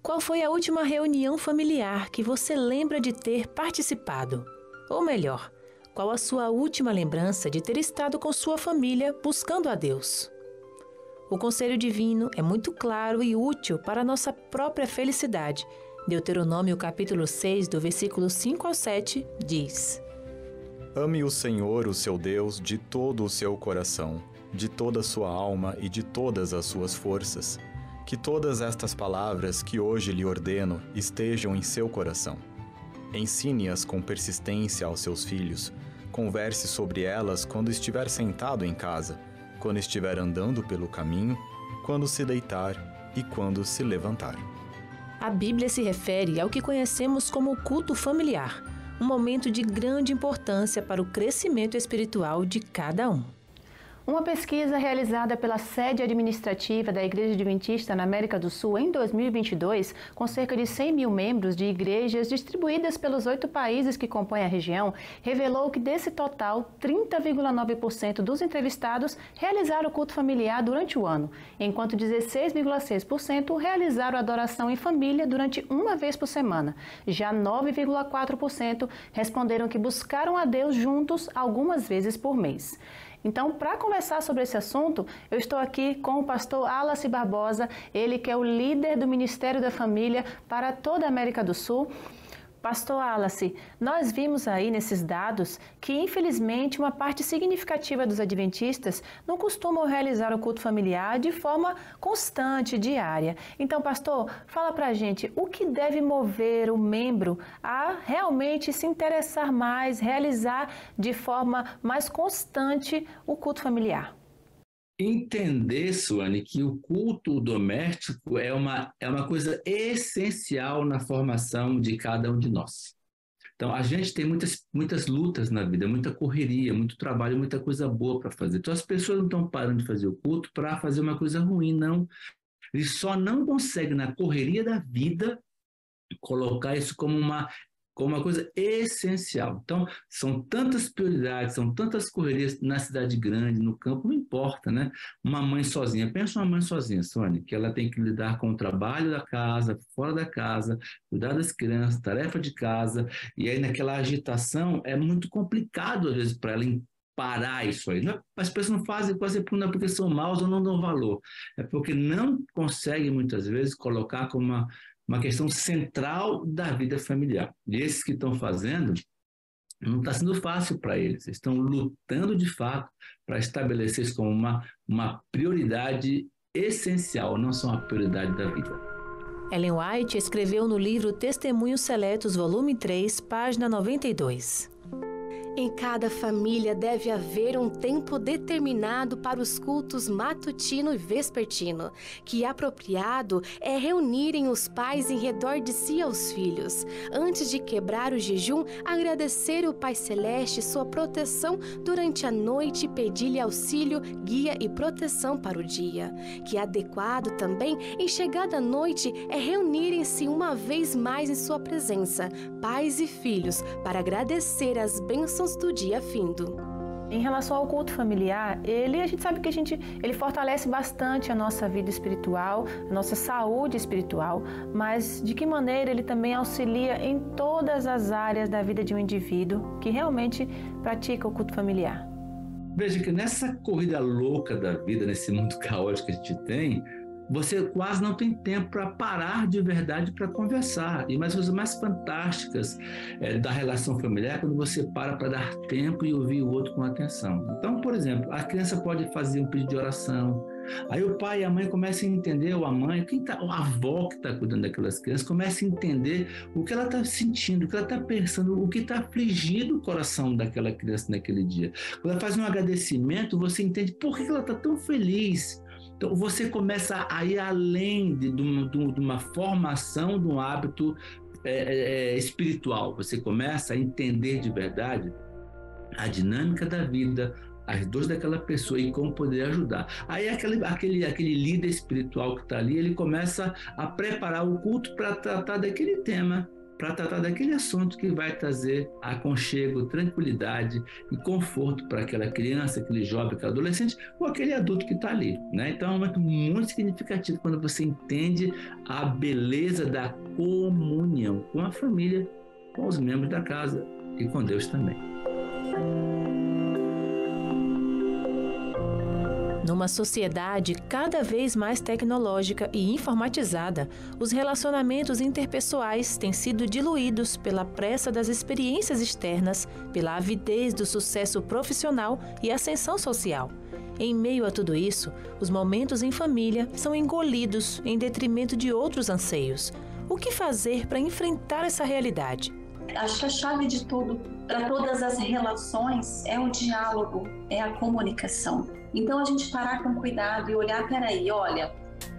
Qual foi a última reunião familiar que você lembra de ter participado? Ou melhor, qual a sua última lembrança de ter estado com sua família buscando a Deus? O conselho divino é muito claro e útil para a nossa própria felicidade. Deuteronômio capítulo 6, do versículo 5 ao 7, diz: Ame o Senhor, o seu Deus, de todo o seu coração, de toda a sua alma e de todas as suas forças. Que todas estas palavras que hoje lhe ordeno estejam em seu coração. Ensine-as com persistência aos seus filhos. Converse sobre elas quando estiver sentado em casa, quando estiver andando pelo caminho, quando se deitar e quando se levantar. A Bíblia se refere ao que conhecemos como o culto familiar, um momento de grande importância para o crescimento espiritual de cada um. Uma pesquisa realizada pela sede administrativa da Igreja Adventista na América do Sul em 2022, com cerca de 100 mil membros de igrejas distribuídas pelos 8 países que compõem a região, revelou que desse total, 30,9% dos entrevistados realizaram o culto familiar durante o ano, enquanto 16,6% realizaram adoração em família durante uma vez por semana. Já 9,4% responderam que buscaram a Deus juntos algumas vezes por mês. Então, para conversar sobre esse assunto, eu estou aqui com o pastor Wallace Barbosa, ele que é o líder do Ministério da Família para toda a América do Sul. Pastor Wallace, nós vimos aí nesses dados que, infelizmente, uma parte significativa dos adventistas não costumam realizar o culto familiar de forma constante, diária. Então, pastor, fala pra gente o que deve mover o membro a realmente se interessar mais, realizar de forma mais constante o culto familiar. Entender, Suane, que o culto doméstico é uma coisa essencial na formação de cada um de nós. Então, a gente tem muitas lutas na vida, muita correria, muito trabalho, muita coisa boa para fazer. Então, as pessoas não estão parando de fazer o culto para fazer uma coisa ruim, não. Eles só não conseguem, na correria da vida, colocar isso como uma coisa essencial. Então, são tantas prioridades, são tantas correrias na cidade grande, no campo, não importa, né? Uma mãe sozinha, pensa uma mãe sozinha, Sônia, que ela tem que lidar com o trabalho da casa, fora da casa, cuidar das crianças, tarefa de casa, e aí naquela agitação é muito complicado, às vezes, para ela parar isso aí. As pessoas não fazem quase porque são maus ou não dão valor. É porque não conseguem, muitas vezes, colocar como uma questão central da vida familiar. E esses que estão fazendo, não está sendo fácil para eles. Estão lutando, de fato, para estabelecer isso como uma prioridade essencial, não só uma prioridade da vida. Ellen White escreveu no livro Testemunhos Seletos, volume 3, página 92. Em cada família deve haver um tempo determinado para os cultos matutino e vespertino, que apropriado é reunirem os pais em redor de si aos filhos. Antes de quebrar o jejum, agradecer ao Pai Celeste sua proteção durante a noite e pedir-lhe auxílio, guia e proteção para o dia. Que adequado também, em chegada a noite, é reunirem-se uma vez mais em sua presença, pais e filhos, para agradecer as bênçãos do dia findo. Em relação ao culto familiar, a gente sabe que ele fortalece bastante a nossa vida espiritual, a nossa saúde espiritual, mas de que maneira ele também auxilia em todas as áreas da vida de um indivíduo que realmente pratica o culto familiar? Veja que nessa corrida louca da vida, nesse mundo caótico que a gente tem, você quase não tem tempo para parar de verdade para conversar. E uma das coisas mais fantásticas da relação familiar é quando você para dar tempo e ouvir o outro com atenção. Então, por exemplo, a criança pode fazer um pedido de oração, aí o pai e a mãe começam a entender, ou a mãe, a avó que está cuidando daquelas crianças, começa a entender o que ela está sentindo, o que ela está pensando, o que está afligindo o coração daquela criança naquele dia. Quando ela faz um agradecimento, você entende por que ela está tão feliz. Então, você começa a ir além de uma formação de um hábito espiritual. Você começa a entender de verdade a dinâmica da vida, as dores daquela pessoa e como poder ajudar. Aí aquele líder espiritual que está ali, ele começa a preparar o culto para tratar daquele tema. para tratar daquele assunto que vai trazer aconchego, tranquilidade e conforto para aquela criança, aquele jovem, aquele adolescente ou aquele adulto que está ali, né? Então é um momento muito significativo quando você entende a beleza da comunhão com a família, com os membros da casa e com Deus também. Numa sociedade cada vez mais tecnológica e informatizada, os relacionamentos interpessoais têm sido diluídos pela pressa das experiências externas, pela avidez do sucesso profissional e ascensão social. Em meio a tudo isso, os momentos em família são engolidos em detrimento de outros anseios. O que fazer para enfrentar essa realidade? Acho que a chave de tudo, para todas as relações, é o diálogo, é a comunicação. Então a gente parar com cuidado e olhar, peraí, olha,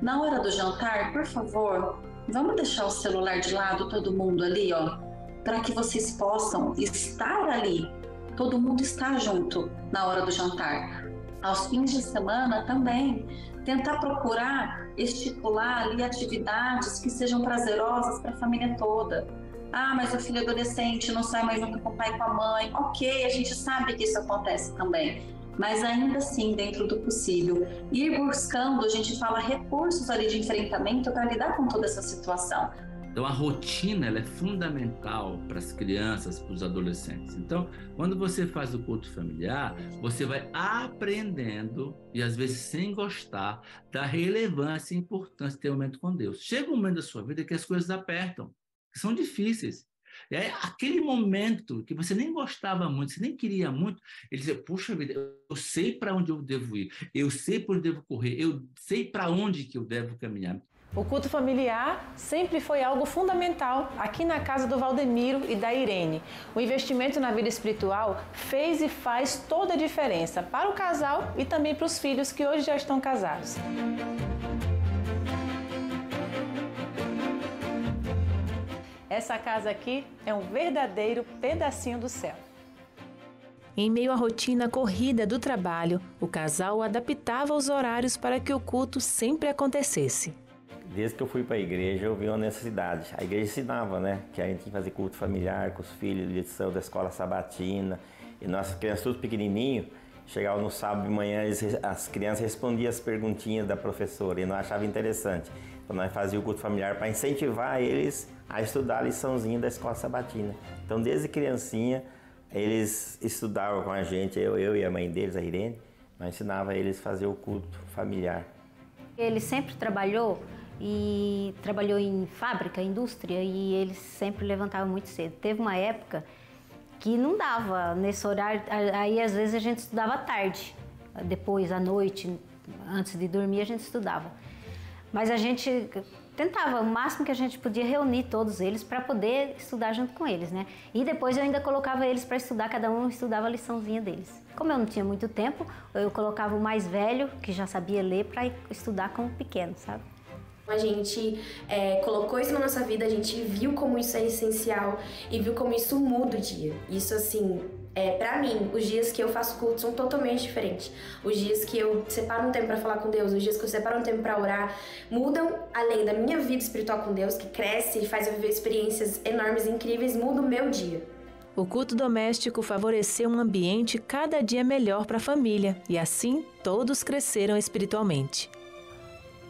na hora do jantar, por favor, vamos deixar o celular de lado, todo mundo ali, ó, para que vocês possam estar ali, todo mundo está junto na hora do jantar. Aos fins de semana também, tentar procurar estipular ali atividades que sejam prazerosas para a família toda. Ah, mas o filho adolescente não sai mais junto com o pai e com a mãe. Ok, a gente sabe que isso acontece também. Mas ainda assim, dentro do possível, ir buscando, a gente fala, recursos ali de enfrentamento para lidar com toda essa situação. Então, a rotina ela é fundamental para as crianças, para os adolescentes. Então, quando você faz o culto familiar, você vai aprendendo, e às vezes sem gostar, da relevância e importância de ter um momento com Deus. Chega um momento da sua vida que as coisas apertam, que são difíceis. E aí, aquele momento que você nem gostava muito, você nem queria muito, ele dizia, puxa vida, eu sei para onde eu devo ir, eu sei por onde eu devo correr, eu sei para onde que eu devo caminhar. O culto familiar sempre foi algo fundamental aqui na casa do Valdemiro e da Irene. O investimento na vida espiritual fez e faz toda a diferença para o casal e também para os filhos que hoje já estão casados. Essa casa aqui é um verdadeiro pedacinho do céu. Em meio à rotina corrida do trabalho, o casal adaptava os horários para que o culto sempre acontecesse. Desde que eu fui para a igreja, eu vi uma necessidade. A igreja ensinava, né, que a gente tinha que fazer culto familiar com os filhos, lição da escola sabatina. E nossas crianças, tudo pequenininho, chegavam no sábado de manhã, as crianças respondiam as perguntinhas da professora e nós achava interessante. Então nós fazíamos o culto familiar para incentivar eles a estudar a liçãozinha da escola sabatina. Então desde criancinha, eles estudavam com a gente, eu e a mãe deles, a Irene, nós ensinava eles a fazer o culto familiar. Ele sempre trabalhou em fábrica, indústria, e eles sempre levantavam muito cedo. Teve uma época que não dava nesse horário, aí às vezes a gente estudava à tarde, depois à noite, antes de dormir a gente estudava. Mas a gente tentava, o máximo que a gente podia reunir todos eles para poder estudar junto com eles, né? E depois eu ainda colocava eles para estudar, cada um estudava a liçãozinha deles. Como eu não tinha muito tempo, eu colocava o mais velho, que já sabia ler, para estudar com o pequeno, sabe? A gente colocou isso na nossa vida, a gente viu como isso é essencial e viu como isso muda o dia. Isso, assim, pra mim, os dias que eu faço culto são totalmente diferentes. Os dias que eu separo um tempo pra falar com Deus, os dias que eu separo um tempo pra orar, mudam, além da minha vida espiritual com Deus, que cresce e faz eu viver experiências enormes e incríveis, muda o meu dia. O culto doméstico favoreceu um ambiente cada dia melhor para a família e assim todos cresceram espiritualmente.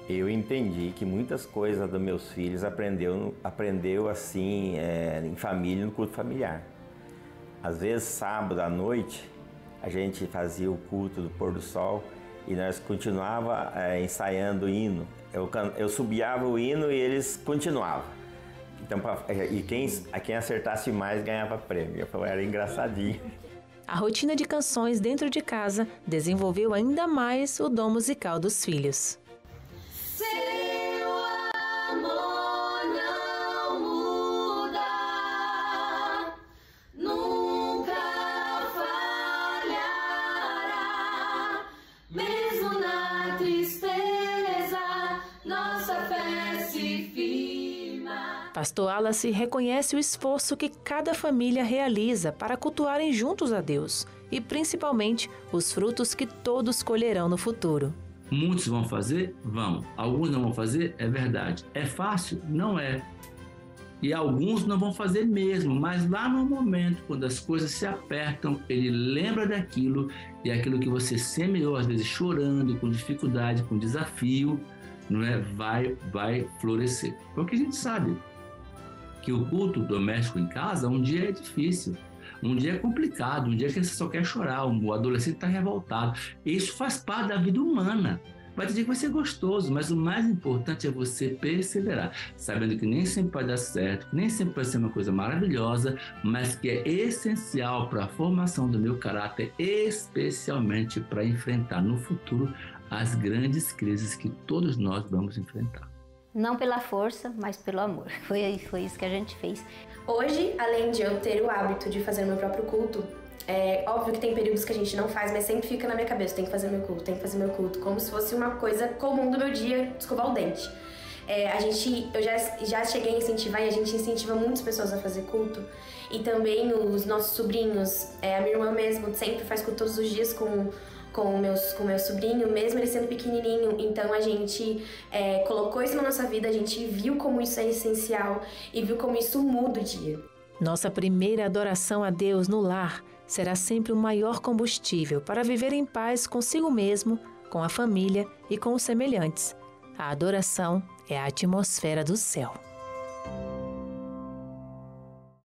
Eu entendi que muitas coisas dos meus filhos aprendeu assim em família, no culto familiar. Às vezes, sábado à noite, a gente fazia o culto do pôr do sol e nós continuava ensaiando o hino. Eu subiava o hino e eles continuavam. Então, quem acertasse mais ganhava prêmio. Era engraçadinho. A rotina de canções dentro de casa desenvolveu ainda mais o dom musical dos filhos. Seu amor não muda, nunca falhará, mesmo na tristeza, nossa fé se firma. Pastor Wallace reconhece o esforço que cada família realiza para cultuarem juntos a Deus e, principalmente, os frutos que todos colherão no futuro. Muitos vão fazer? Vão. Alguns não vão fazer? É verdade. É fácil? Não é. E alguns não vão fazer mesmo, mas lá no momento, quando as coisas se apertam, ele lembra daquilo, e aquilo que você semeou, às vezes chorando, com dificuldade, com desafio, não é? vai florescer. Porque a gente sabe que o culto doméstico em casa, um dia é difícil, um dia é complicado, um dia que você só quer chorar, o adolescente está revoltado. Isso faz parte da vida humana. Vai dizer que vai ser gostoso, mas o mais importante é você perseverar, sabendo que nem sempre vai dar certo, que nem sempre vai ser uma coisa maravilhosa, mas que é essencial para a formação do meu caráter, especialmente para enfrentar no futuro as grandes crises que todos nós vamos enfrentar. Não pela força, mas pelo amor. Foi isso que a gente fez. Hoje, além de eu ter o hábito de fazer o meu próprio culto, é óbvio que tem períodos que a gente não faz, mas sempre fica na minha cabeça, tem que fazer meu culto, tem que fazer meu culto, como se fosse uma coisa comum do meu dia, escovar o dente. Eu já cheguei a incentivar, e a gente incentiva muitas pessoas a fazer culto, e também os nossos sobrinhos, a minha irmã mesmo sempre faz culto todos os dias com o meu sobrinho, mesmo ele sendo pequenininho. Então a gente colocou isso na nossa vida, a gente viu como isso é essencial e viu como isso muda o dia. Nossa primeira adoração a Deus no lar será sempre o maior combustível para viver em paz consigo mesmo, com a família e com os semelhantes. A adoração é a atmosfera do céu.